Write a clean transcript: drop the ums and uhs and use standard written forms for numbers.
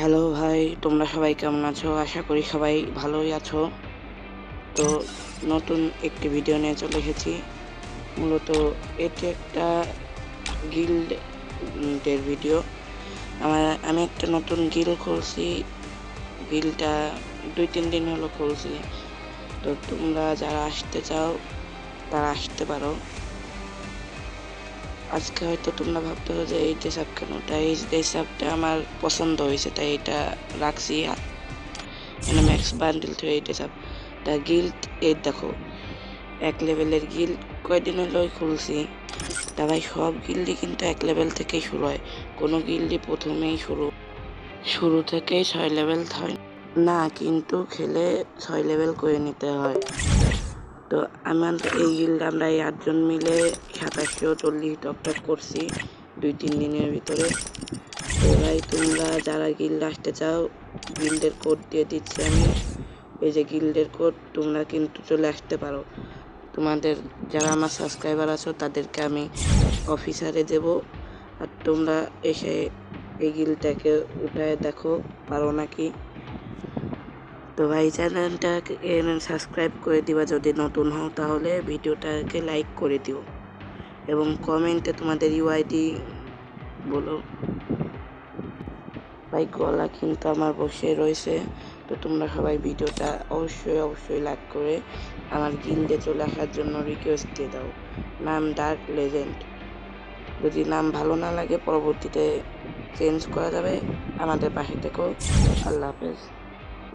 Hello ভাই, তোমরা সবাই কেমন আছো? আশা করি সবাই ভালোই আছো। তো নতুন একটি ভিডিও নিয়ে চলে এসেছি। মূলত এটি একটা গিল্ড এর ভিডিও। আমি একটা নতুন গিল্ড খুলছি। গিল্ডটা 2-3 দিন হলো খুলছি। তো তোমরা যারা আসতে চাও তারা আসতে পারো। আজকে হয়তো তোমরা ভাবতেছো যে এই ড্রেস আপ কেন, তাই এই ড্রেস আপটা আমার পছন্দ হয়েছে তাই এটা রাখছি। মানে ম্যাক্স বান্ডিল থেকে এই ড্রেস আপ দ্য গিল্ড। এই দেখো, 1 লেভেলের গিল্ড কয়দিন হলো খুলছি। তা ভাই সব গিল্ডই কিন্তু 1 লেভেল থেকেই শুরু হয়। কোনো গিল্ডই প্রথমেই শুরু থেকেই 6 লেভেল হয় না, কিন্তু খেলে 6 লেভেল করে নিতে হয়। তো আমার এই গিল্ড আমরা এই 8 জন মিলে 2740 টপ করছি 2-3 দিনের ভিতরে। তো ভাই তোমরা যারা গিল্ড আসতে চাও, গিল্ডের কোড দিয়ে দিচ্ছি আমি। এই যে গিল্ডের কোড, তোমরা কিন্তু চলে আসতে পারো। তোমাদের যারা আমার সাবস্ক্রাইবার আছো তাদেরকে আমি অফিসারে দেব, আর তোমরা এসে এই গিল্ডটাকে উঠায় দেখো পারো নাকি। তো ভাই চ্যানেলটাকে সাবস্ক্রাইব করে দিবা যদি নতুন হও, তাহলে ভিডিওটাকে লাইক করে দিও এবং কমেন্টে তোমাদের ইউআইডি বলো। ভাই গলা কিন্তু আমার বসে রয়েছে। তো তোমরা সবাই ভিডিওটা অবশ্যই লাইক করে আমার গিল্ডে চলে আসার জন্য রিকোয়েস্ট দিয়ে দাও। নাম ডার্ক লেজেন্ড। যদি নাম ভালো না লাগে পরবর্তীতে চেঞ্জ করা যাবে। আমাদের পাশে থেকো। আল্লাহ হাফেজ।